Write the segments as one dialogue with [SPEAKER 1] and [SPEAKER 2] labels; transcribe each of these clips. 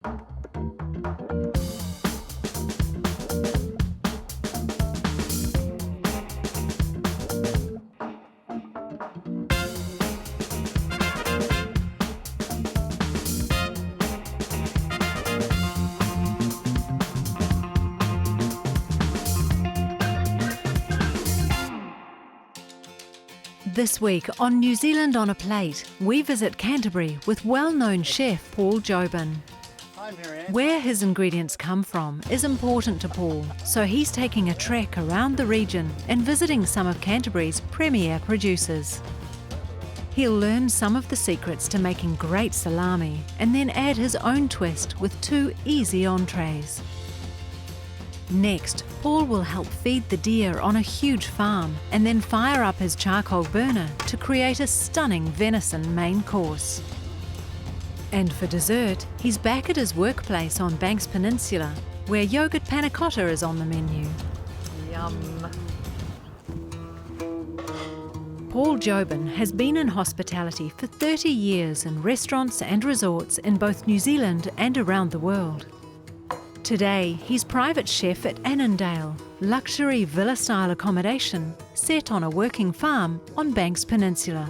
[SPEAKER 1] This week on New Zealand on a Plate, we visit Canterbury with well-known chef Paul Jobin.
[SPEAKER 2] Hi, Marianne.
[SPEAKER 1] Where his ingredients come from is important to Paul, so he's taking a trek around the region and visiting some of Canterbury's premier producers. He'll learn some of the secrets to making great salami and then add his own twist with 2 easy entrees. Next, Paul will help feed the deer on a huge farm and then fire up his charcoal burner to create a stunning venison main course. And for dessert, he's back at his workplace on Banks Peninsula, where yogurt panna cotta is on the menu.
[SPEAKER 3] Yum.
[SPEAKER 1] Paul Jobin has been in hospitality for 30 years in restaurants and resorts in both New Zealand and around the world. Today, he's private chef at Anandale, luxury villa-style accommodation set on a working farm on Banks Peninsula.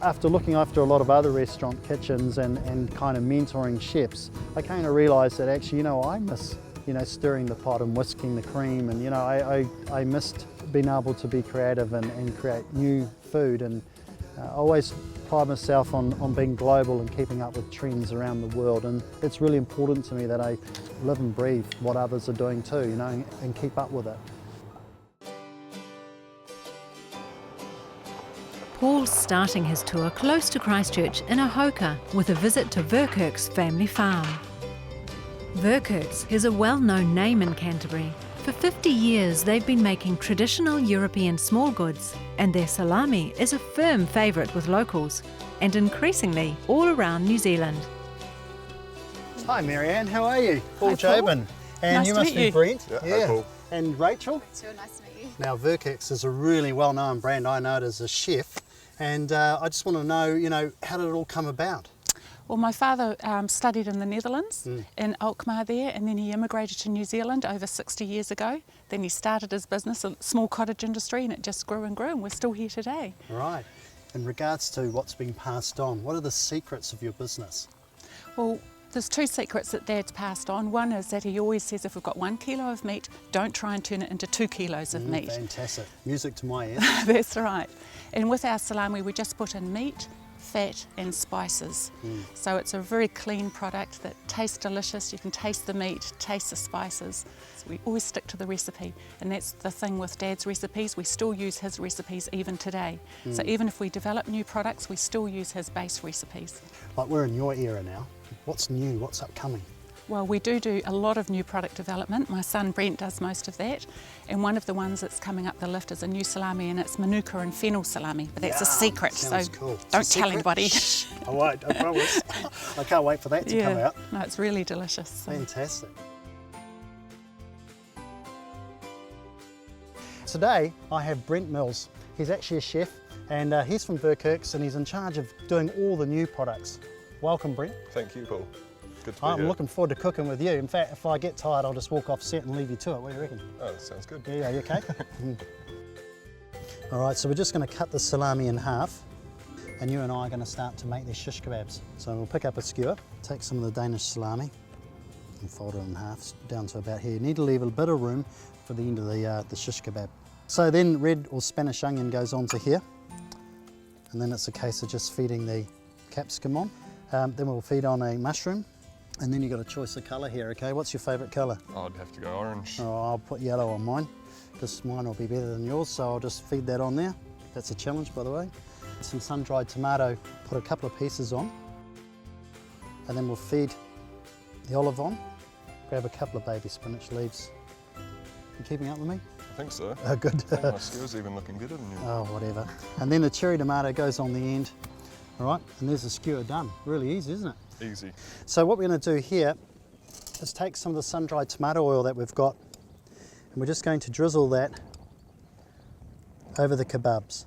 [SPEAKER 2] After looking after a lot of other restaurant kitchens and kind of mentoring chefs, I kind of realised that actually, I miss, stirring the pot and whisking the cream, and I missed being able to be creative and create new food, and I always pride myself on being global and keeping up with trends around the world, and it's really important to me that I live and breathe what others are doing too, and keep up with it.
[SPEAKER 1] Paul's starting his tour close to Christchurch in Ahoka with a visit to Verkerk's family farm. Verkerk's is a well-known name in Canterbury. For 50 years they've been making traditional European small goods, and their salami is a firm favourite with locals and increasingly all around New Zealand.
[SPEAKER 2] Hi Marianne, how are you? Paul
[SPEAKER 3] Hi, Paul.
[SPEAKER 2] Jobin. And
[SPEAKER 3] Nice
[SPEAKER 2] you
[SPEAKER 3] to
[SPEAKER 2] must
[SPEAKER 3] meet
[SPEAKER 2] be
[SPEAKER 3] you.
[SPEAKER 2] Brent.
[SPEAKER 4] Yeah, hi, Paul.
[SPEAKER 2] And Rachel.
[SPEAKER 5] It's really nice to meet you.
[SPEAKER 2] Now Verkerk is a really well-known brand. I know it as a chef, and I just want to know, how did it all come about?
[SPEAKER 3] Well, my father studied in the Netherlands, in Alkmaar there, and then he immigrated to New Zealand over 60 years ago. Then he started his business, a small cottage industry, and it just grew and grew, and we're still here today.
[SPEAKER 2] Right. In regards to what's been passed on, what are the secrets of your business?
[SPEAKER 3] Well, there's 2 secrets that Dad's passed on. One is that he always says if we've got 1 kilo of meat, don't try and turn it into 2 kilos of meat.
[SPEAKER 2] Fantastic. Music to my ears.
[SPEAKER 3] That's right. And with our salami, we just put in meat, fat and spices. So it's a very clean product that tastes delicious. You can taste the meat, taste the spices. So we always stick to the recipe, and that's the thing with Dad's recipes. We still use his recipes even today. So even if we develop new products, we still use his base recipes.
[SPEAKER 2] Like we're in your era now. What's new? What's upcoming?
[SPEAKER 3] Well, we do a lot of new product development. My son Brent does most of that, and one of the ones that's coming up the lift is a new salami, and it's manuka and fennel salami, but that's a secret, so
[SPEAKER 2] Sounds cool. It's a
[SPEAKER 3] don't tell
[SPEAKER 2] secret?
[SPEAKER 3] anybody.
[SPEAKER 2] Shh, I won't, I promise. I can't wait for that to come out.
[SPEAKER 3] No, it's really delicious. So.
[SPEAKER 2] Fantastic. Today I have Brent Mills. He's actually a chef, and he's from Verkerk's, and he's in charge of doing all the new products. Welcome, Brent.
[SPEAKER 4] Thank you, Paul. Good to be
[SPEAKER 2] I'm
[SPEAKER 4] here.
[SPEAKER 2] looking forward to cooking with you. In fact, if I get tired, I'll just walk off set and leave you to it. What do you reckon?
[SPEAKER 4] Oh, that sounds good.
[SPEAKER 2] Yeah, you okay? All right, so we're just going to cut the salami in half, and you and I are going to start to make these shish kebabs. So we'll pick up a skewer, take some of the Danish salami, and fold it in half down to about here. You need to leave a bit of room for the end of the shish kebab. So then red or Spanish onion goes onto here, and then it's a case of just feeding the capsicum on. Then we'll feed on a mushroom, and then you've got a choice of colour here, okay? What's your favourite colour?
[SPEAKER 4] I'd have to go orange.
[SPEAKER 2] Oh, I'll put yellow on mine, because mine will be better than yours, so I'll just feed that on there. That's a challenge, by the way. Some sun-dried tomato, put a couple of pieces on, and then we'll feed the olive on. Grab a couple of baby spinach leaves. You keeping up with me?
[SPEAKER 4] I think so.
[SPEAKER 2] Oh, good.
[SPEAKER 4] I think my skewer's even looking better than you.
[SPEAKER 2] Oh, whatever. And then the cherry tomato goes on the end. All right, and there's the skewer done. Really easy, isn't it?
[SPEAKER 4] Easy.
[SPEAKER 2] So what we're going to do here is take some of the sun-dried tomato oil that we've got, and we're just going to drizzle that over the kebabs.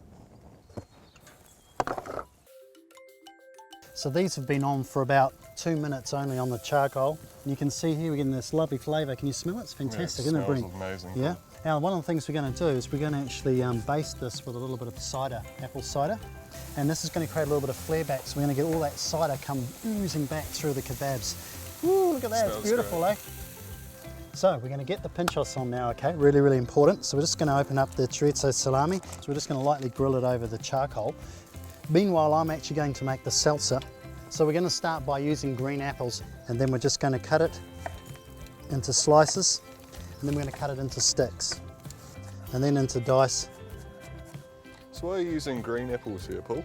[SPEAKER 2] So these have been on for about 2 minutes only on the charcoal. And you can see here we're getting this lovely flavour. Can you smell it? It's fantastic,
[SPEAKER 4] yeah,
[SPEAKER 2] isn't it, Brent?
[SPEAKER 4] smells amazing.
[SPEAKER 2] Yeah. Now, one of the things we're going to do is we're going to actually baste this with a little bit of cider, apple cider. And this is going to create a little bit of flare back, so we're going to get all that cider come oozing back through the kebabs. Ooh, look at that,
[SPEAKER 4] Smells
[SPEAKER 2] it's beautiful,
[SPEAKER 4] great.
[SPEAKER 2] eh? So we're going to get the pinchos on now, okay? Really, really important. So we're just going to open up the chorizo salami. So we're just going to lightly grill it over the charcoal. Meanwhile, I'm actually going to make the salsa. So we're going to start by using green apples, and then we're just going to cut it into slices, and then we're going to cut it into sticks, and then into dice.
[SPEAKER 4] So why are you using green apples here, Paul?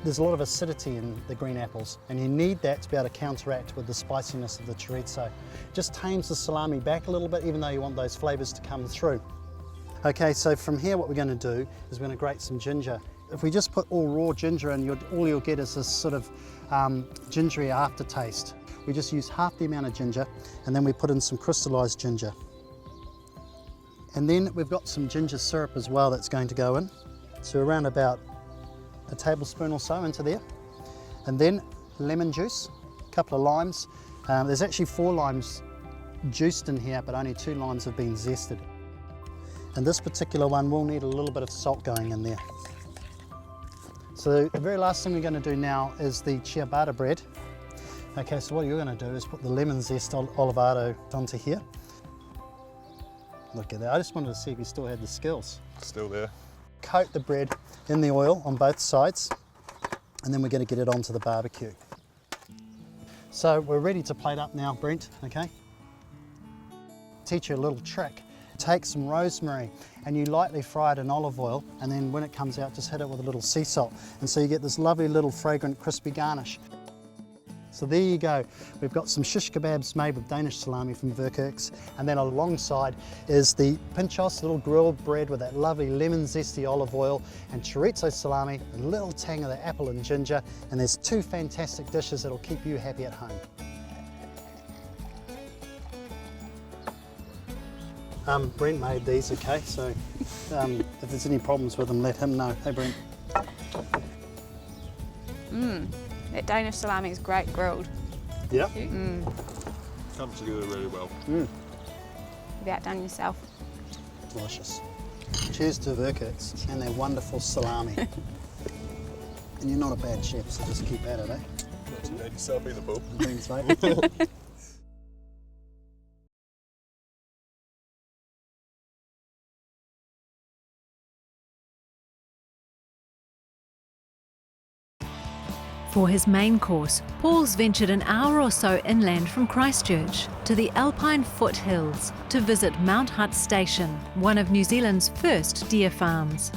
[SPEAKER 2] There's a lot of acidity in the green apples, and you need that to be able to counteract with the spiciness of the chorizo. Just tames the salami back a little bit, even though you want those flavours to come through. Okay, so from here what we're going to do is we're going to grate some ginger. If we just put all raw ginger in, all you'll get is this sort of gingery aftertaste. We just use half the amount of ginger, and then we put in some crystallised ginger. And then we've got some ginger syrup as well that's going to go in. So around about a tablespoon or so into there. And then lemon juice, a couple of limes. There's actually 4 limes juiced in here, but only 2 limes have been zested. And this particular one will need a little bit of salt going in there. So the very last thing we're going to do now is the ciabatta bread. Okay, so what you're going to do is put the lemon zest olivado onto here. Look at that, I just wanted to see if you still had the skills.
[SPEAKER 4] Still there.
[SPEAKER 2] Coat the bread in the oil on both sides, and then we're going to get it onto the barbecue. So we're ready to plate up now, Brent, okay? Teach you a little trick. Take some rosemary and you lightly fry it in olive oil, and then when it comes out just hit it with a little sea salt, and so you get this lovely little fragrant crispy garnish. So there you go, we've got some shish kebabs made with Danish salami from Verkerk's, and then alongside is the pinchos, little grilled bread with that lovely lemon zesty olive oil, and chorizo salami, a little tang of the apple and ginger, and there's 2 fantastic dishes that'll keep you happy at home. Brent made these, okay, so if there's any problems with them, let him know. Hey Brent.
[SPEAKER 5] That Danish salami is great grilled.
[SPEAKER 2] Yeah?
[SPEAKER 4] Comes together really well.
[SPEAKER 5] You've outdone yourself.
[SPEAKER 2] Delicious. Cheers to Verkerk's and their wonderful salami. And you're not a bad chef, so just keep at it, eh?
[SPEAKER 4] Not too bad yourself either, Paul.
[SPEAKER 2] Thanks, mate.
[SPEAKER 1] For his main course, Paul's ventured an hour or so inland from Christchurch to the Alpine foothills to visit Mount Hutt Station, one of New Zealand's first deer farms.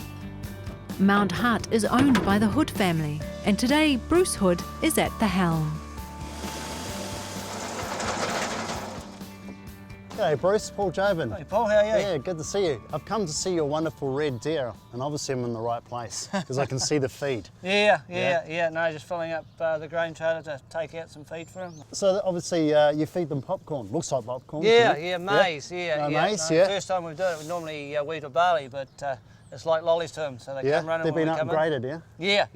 [SPEAKER 1] Mount Hutt is owned by the Hutt family, and today Bruce Hutt is at the helm.
[SPEAKER 2] G'day Bruce, Paul Jobin.
[SPEAKER 6] Hey Paul, how are you?
[SPEAKER 2] Yeah, good to see you. I've come to see your wonderful red deer, and obviously I'm in the right place because I can see the feed.
[SPEAKER 6] Yeah. No, just filling up the grain trailer to take out some feed for them.
[SPEAKER 2] So obviously you feed them popcorn. Looks like popcorn.
[SPEAKER 6] Yeah, maize. Yeah,
[SPEAKER 2] maize.
[SPEAKER 6] No,
[SPEAKER 2] Yeah.
[SPEAKER 6] First time we've done it, we normally wheat or barley, but it's like lollies to them, so they come running.
[SPEAKER 2] They've been
[SPEAKER 6] when we come in.
[SPEAKER 2] upgraded, yeah.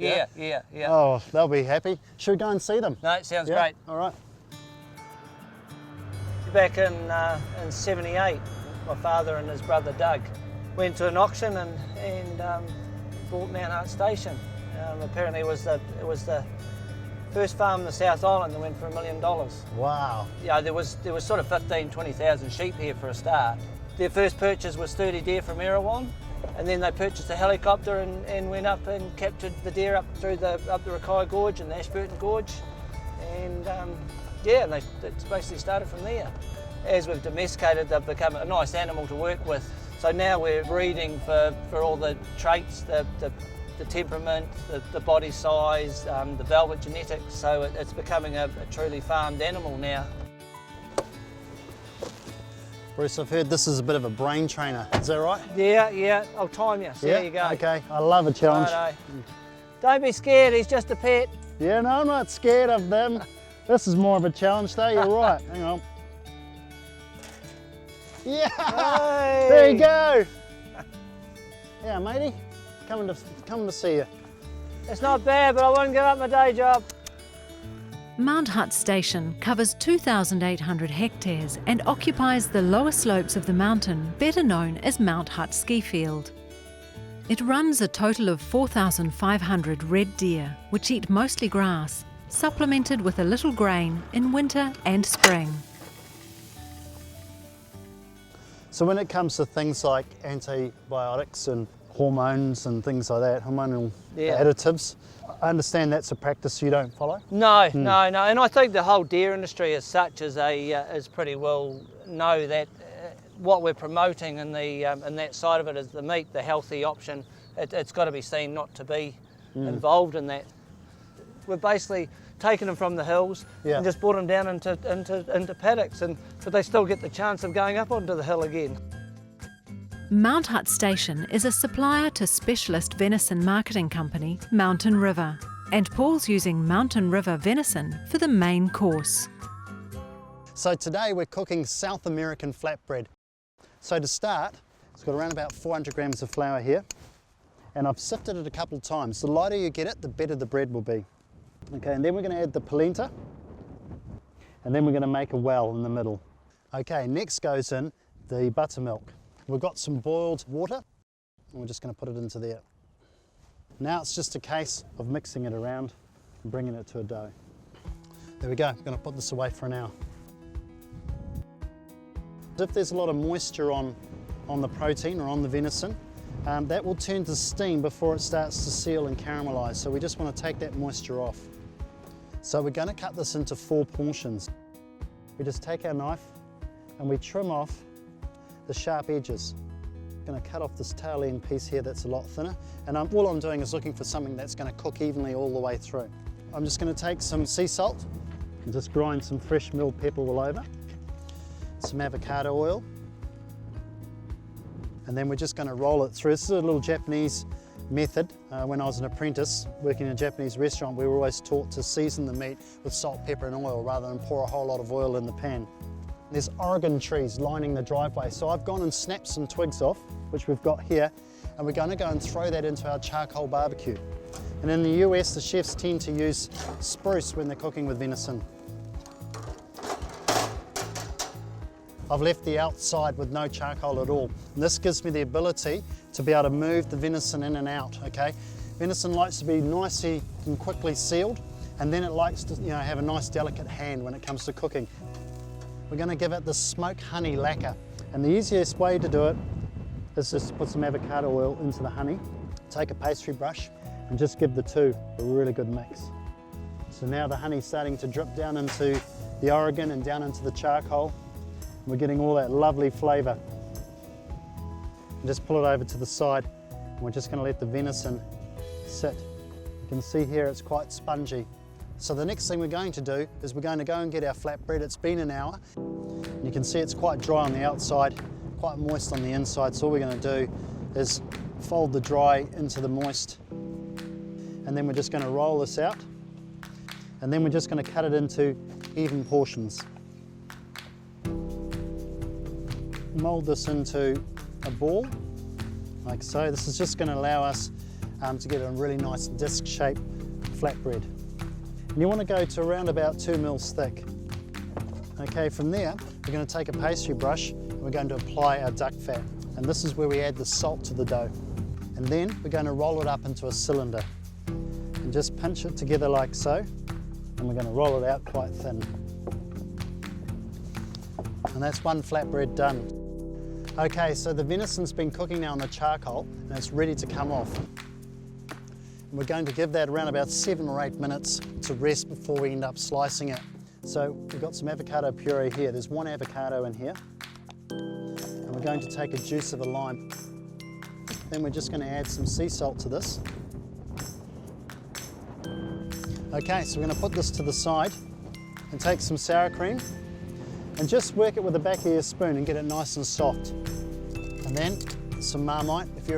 [SPEAKER 6] Yeah.
[SPEAKER 2] Oh, they'll be happy. Should we go and see them?
[SPEAKER 6] No, it sounds
[SPEAKER 2] Yeah?
[SPEAKER 6] great.
[SPEAKER 2] All right.
[SPEAKER 6] Back in '78, my father and his brother Doug went to an auction and bought Mount Hutt Station. Apparently, it was the first farm in the South Island that went for $1 million.
[SPEAKER 2] Wow.
[SPEAKER 6] Yeah, there was sort of 15,000, 20,000 sheep here for a start. Their first purchase was 30 deer from Erewhon, and then they purchased a helicopter and went up and captured the deer up the Rakai Gorge and the Ashburton Gorge, and and it's basically started from there. As we've domesticated, they've become a nice animal to work with. So now we're breeding for all the traits, the temperament, the body size, the velvet genetics. So it's becoming a truly farmed animal now.
[SPEAKER 2] Bruce, I've heard this is a bit of a brain trainer. Is that right?
[SPEAKER 6] Yeah. I'll time you. So there you go.
[SPEAKER 2] Okay. I love a challenge.
[SPEAKER 6] Righto. Don't be scared. He's just a pet.
[SPEAKER 2] Yeah, no, I'm not scared of them. This is more of a challenge though, you're right. Hang on. Yeah!
[SPEAKER 6] Hey.
[SPEAKER 2] There you go! Yeah, matey, coming to see you.
[SPEAKER 6] It's not bad, but I wouldn't give up my day job.
[SPEAKER 1] Mount Hutt Station covers 2,800 hectares and occupies the lower slopes of the mountain, better known as Mount Hutt Ski Field. It runs a total of 4,500 red deer, which eat mostly grass, supplemented with a little grain in winter and spring.
[SPEAKER 2] So when it comes to things like antibiotics and hormones and things like that, hormonal additives, I understand that's a practice you don't follow?
[SPEAKER 6] No, no, and I think the whole deer industry as such is pretty well know that what we're promoting in that side of it is the meat, the healthy option. It's got to be seen not to be involved in that. We've basically taken them from the hills and just brought them down into paddocks, but they still get the chance of going up onto the hill again.
[SPEAKER 1] Mount Hutt Station is a supplier to specialist venison marketing company Mountain River, and Paul's using Mountain River venison for the main course.
[SPEAKER 2] So today we're cooking South American flatbread. So to start, it's got around about 400 grams of flour here, and I've sifted it a couple of times. The lighter you get it, the better the bread will be. Okay, and then we're going to add the polenta, and then we're going to make a well in the middle. Okay, next goes in the buttermilk. We've got some boiled water, and we're just going to put it into there. Now it's just a case of mixing it around and bringing it to a dough. There we go, I'm going to put this away for an hour. If there's a lot of moisture on the protein or on the venison, that will turn to steam before it starts to seal and caramelise, so we just want to take that moisture off. So we're going to cut this into 4 portions. We just take our knife and we trim off the sharp edges. I'm going to cut off this tail end piece here that's a lot thinner, and all I'm doing is looking for something that's going to cook evenly all the way through. I'm just going to take some sea salt and just grind some fresh milled pepper all over, some avocado oil, and then we're just going to roll it through. This is a little Japanese method. When I was an apprentice working in a Japanese restaurant, we were always taught to season the meat with salt, pepper and oil rather than pour a whole lot of oil in the pan. There's Oregon trees lining the driveway, so I've gone and snapped some twigs off, which we've got here, and we're going to go and throw that into our charcoal barbecue. And in the US, the chefs tend to use spruce when they're cooking with venison. I've left the outside with no charcoal at all. And this gives me the ability to be able to move the venison in and out, okay? Venison likes to be nicely and quickly sealed, and then it likes to have a nice delicate hand when it comes to cooking. We're going to give it the smoked honey lacquer, and the easiest way to do it is just to put some avocado oil into the honey, take a pastry brush and just give the two a really good mix. So now the honey's starting to drip down into the Oregon and down into the charcoal. We're getting all that lovely flavour. And just pull it over to the side, and we're just going to let the venison sit. You can see here it's quite spongy. So the next thing we're going to do is we're going to go and get our flatbread. It's been an hour. You can see it's quite dry on the outside, quite moist on the inside. So all we're going to do is fold the dry into the moist. And then we're just going to roll this out. And then we're just going to cut it into even portions. Mould this into a ball, like so. This is just going to allow us to get a really nice disc-shaped flatbread. And you want to go to around about 2 mils thick. Okay, from there, we're going to take a pastry brush and we're going to apply our duck fat. And this is where we add the salt to the dough. And then we're going to roll it up into a cylinder and just pinch it together like so. And we're going to roll it out quite thin. And that's one flatbread done. Okay, so the venison's been cooking now on the charcoal and it's ready to come off. And we're going to give that around about 7 or 8 minutes to rest before we end up slicing it. So we've got some avocado puree here. There's 1 avocado in here. And we're going to take a juice of a lime. Then we're just going to add some sea salt to this. Okay, so we're going to put this to the side and take some sour cream and just work it with the back of your spoon and get it nice and soft. And then some Marmite. If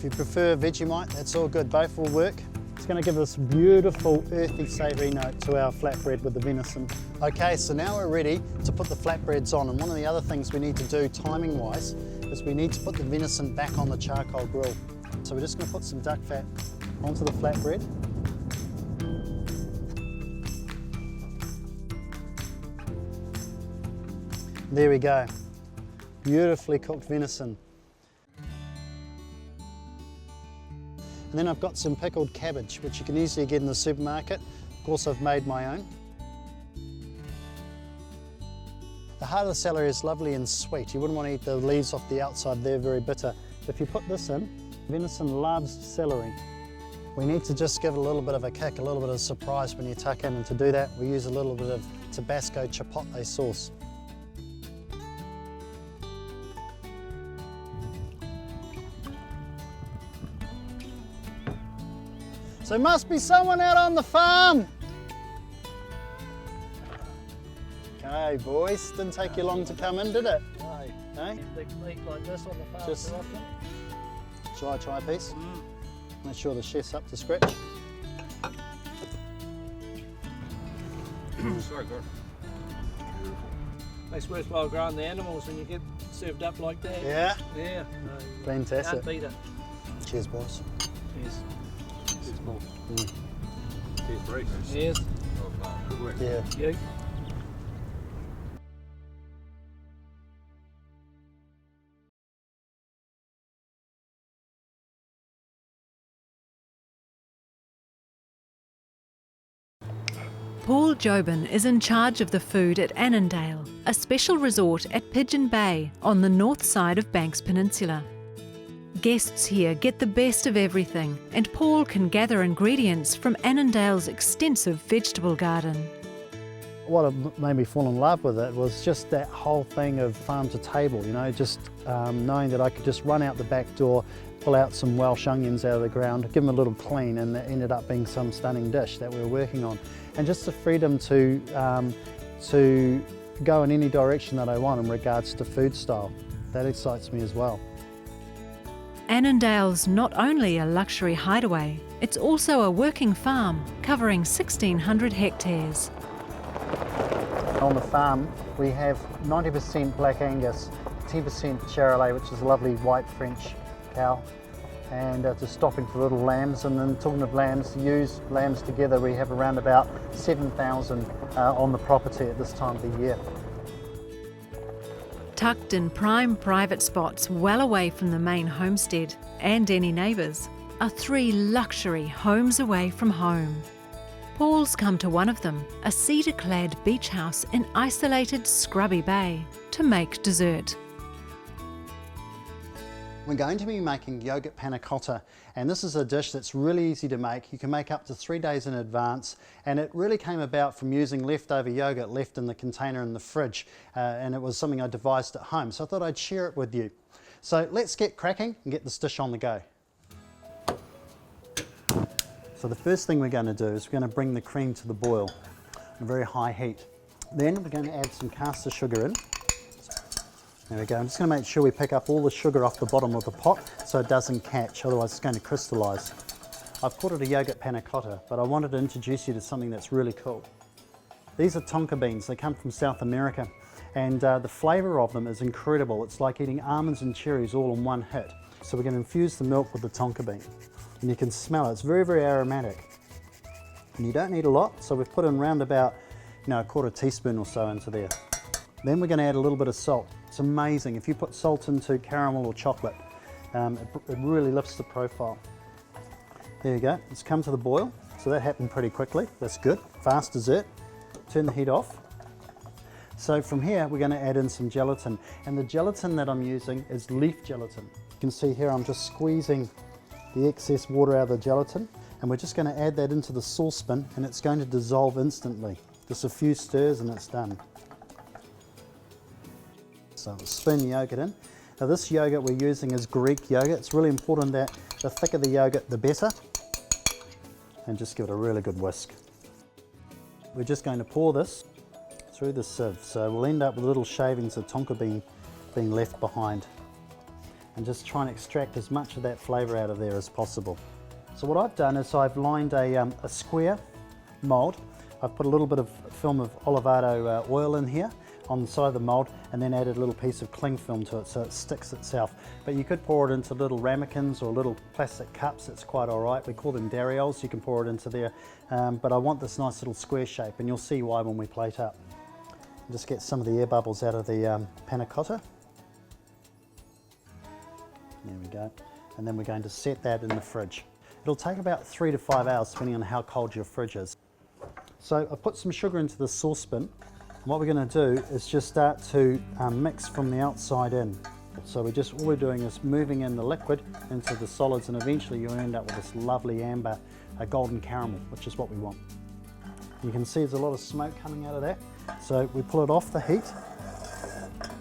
[SPEAKER 2] you prefer Vegemite, that's all good. Both will work. It's going to give this beautiful earthy savoury note to our flatbread with the venison. Okay, so now we're ready to put the flatbreads on, and one of the other things we need to do timing wise is we need to put the venison back on the charcoal grill. So we're just going to put some duck fat onto the flatbread. There we go. Beautifully cooked venison. And then I've got some pickled cabbage, which you can easily get in the supermarket. Of course, I've made my own. The heart of the celery is lovely and sweet. You wouldn't want to eat the leaves off the outside, they're very bitter. If you put this in, venison loves celery. We need to just give it a little bit of a kick, a little bit of surprise when you tuck in, and to do that we use a little bit of Tabasco chipotle sauce. So there must be someone out on the farm. Okay, boys, didn't take you long to come in, did it?
[SPEAKER 6] No.
[SPEAKER 2] Eh?
[SPEAKER 6] Big meat like this on the farm
[SPEAKER 2] Just-
[SPEAKER 6] too often.
[SPEAKER 2] Shall I try a piece? Make sure the chef's up to scratch.
[SPEAKER 4] So good.
[SPEAKER 6] Makes worthwhile growing the animals when you get served up like that.
[SPEAKER 2] Yeah?
[SPEAKER 6] Yeah. No,
[SPEAKER 2] Fantastic.
[SPEAKER 6] can't beat it.
[SPEAKER 2] Cheers, boys.
[SPEAKER 6] Cheers.
[SPEAKER 4] Cheers, Paul.
[SPEAKER 2] Mm.
[SPEAKER 4] Cheers, Bree.
[SPEAKER 6] Cheers.
[SPEAKER 4] Good work.
[SPEAKER 2] Yeah.
[SPEAKER 6] You.
[SPEAKER 1] Paul Jobin is in charge of the food at Anandale, a special resort at Pigeon Bay on the north side of Banks Peninsula. Guests here get the best of everything, and Paul can gather ingredients from Anandale's extensive vegetable garden.
[SPEAKER 2] What made me fall in love with it was just that whole thing of farm to table, you know, just knowing that I could just run out the back door, pull out some Welsh onions out of the ground, give them a little clean, and it ended up being some stunning dish that we were working on. And just the freedom to go in any direction that I want in regards to food style. That excites me as well.
[SPEAKER 1] Anandale's not only a luxury hideaway, it's also a working farm covering 1,600 hectares.
[SPEAKER 2] On the farm we have 90% Black Angus, 10% Charolais, which is a lovely white French cow, and just stopping for little lambs. And then talking of lambs, to use lambs together, we have around about 7,000 on the property at this time of the year.
[SPEAKER 1] Tucked in prime private spots well away from the main homestead and any neighbours are 3 luxury homes away from home. Paul's come to one of them, a cedar-clad beach house in isolated Scrubby Bay, to make dessert.
[SPEAKER 2] We're going to be making yogurt panna cotta, and this is a dish that's really easy to make. You can make up to 3 days in advance, and it really came about from using leftover yogurt left in the container in the fridge, and it was something I devised at home, so I thought I'd share it with you. So let's get cracking and get this dish on the go. So the first thing we're going to do is we're going to bring the cream to the boil at a very high heat. Then we're going to add some caster sugar in. There we go. I'm just going to make sure we pick up all the sugar off the bottom of the pot so it doesn't catch, otherwise it's going to crystallise. I've called it a yogurt panna cotta, but I wanted to introduce you to something that's really cool. These are tonka beans. They come from South America, and the flavour of them is incredible. It's like eating almonds and cherries all in one hit. So we're going to infuse the milk with the tonka bean, and you can smell it. It's very, very aromatic. And you don't need a lot, so we've put in round about, a quarter teaspoon or so into there. Then we're going to add a little bit of salt. It's amazing. If you put salt into caramel or chocolate, it really lifts the profile. There you go. It's come to the boil. So that happened pretty quickly. That's good. Fast dessert. Turn the heat off. So from here, we're going to add in some gelatin. And the gelatin that I'm using is leaf gelatin. You can see here I'm just squeezing the excess water out of the gelatin. And we're just going to add that into the saucepan, and it's going to dissolve instantly. Just a few stirs and it's done. So we'll spoon the yogurt in. Now this yogurt we're using is Greek yogurt. It's really important that the thicker the yogurt, the better. And just give it a really good whisk. We're just going to pour this through the sieve. So we'll end up with little shavings of tonka bean being left behind. And just try and extract as much of that flavour out of there as possible. So what I've done is I've lined a square mould. I've put a little bit of film of Olivado oil in here on the side of the mould, and then added a little piece of cling film to it so it sticks itself. But you could pour it into little ramekins or little plastic cups. It's quite all right. We call them darioles. You can pour it into there. But I want this nice little square shape, and you'll see why when we plate up. Just get some of the air bubbles out of the panna cotta. There we go. And then we're going to set that in the fridge. It'll take about 3 to 5 hours depending on how cold your fridge is. So I put some sugar into the saucepan. And what we're going to do is just start to mix from the outside in. So all we're doing is moving in the liquid into the solids, and eventually you'll end up with this lovely amber golden caramel, which is what we want. You can see there's a lot of smoke coming out of that. So we pull it off the heat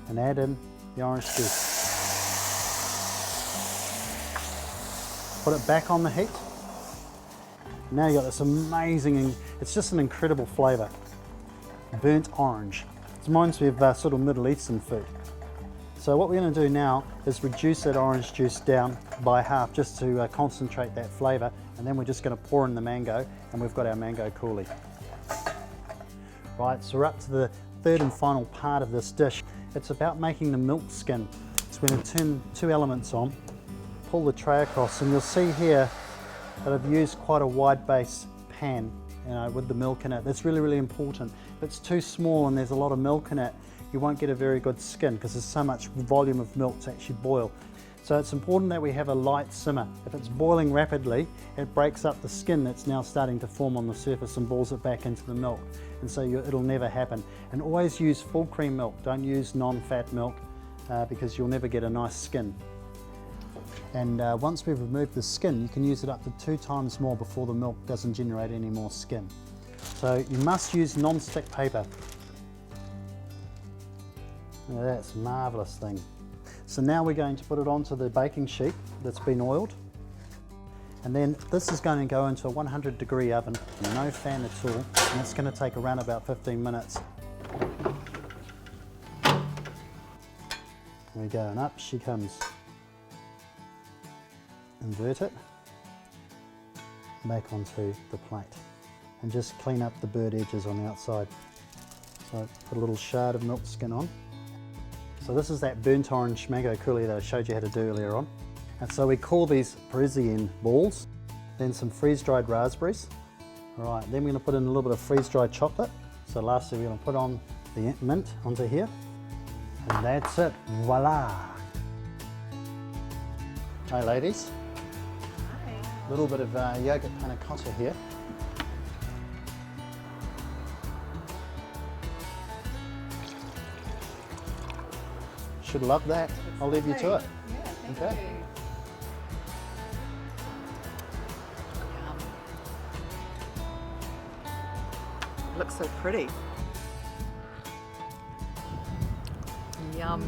[SPEAKER 2] and add in the orange juice. Put it back on the heat. Now you've got this amazing, it's just an incredible flavour. Burnt orange. It reminds me of sort of Middle Eastern food. So what we're going to do now is reduce that orange juice down by half just to concentrate that flavour, and then we're just going to pour in the mango, and we've got our mango coulis. Right, so we're up to the third and final part of this dish. It's about making the milk skin. So we're going to turn 2 elements on, pull the tray across, and you'll see here that I've used quite a wide base pan with the milk in it. That's really, really important. If it's too small and there's a lot of milk in it, you won't get a very good skin because there's so much volume of milk to actually boil. So it's important that we have a light simmer. If it's boiling rapidly, it breaks up the skin that's now starting to form on the surface and balls it back into the milk. And so it'll never happen. And always use full cream milk. Don't use non-fat milk because you'll never get a nice skin. And once we've removed the skin, you can use it up to 2 times more before the milk doesn't generate any more skin. So you must use non-stick paper. Now that's a marvellous thing. So now we're going to put it onto the baking sheet that's been oiled. And then this is going to go into a 100-degree oven, no fan at all, and it's going to take around about 15 minutes. There we go, and up she comes. Invert it, back onto the plate, and just clean up the burnt edges on the outside. So put a little shard of milk skin on. So this is that burnt orange mango coulis that I showed you how to do earlier on. And so we call these Parisian balls. Then some freeze-dried raspberries. All right, then we're going to put in a little bit of freeze-dried chocolate. So lastly, we're going to put on the mint onto here. And that's it, voila. Hi ladies. A little bit of yogurt panna cotta here. Should love that. I'll leave you to it.
[SPEAKER 3] Yeah, thank
[SPEAKER 2] Okay.
[SPEAKER 3] you.
[SPEAKER 7] Looks so pretty. Yum.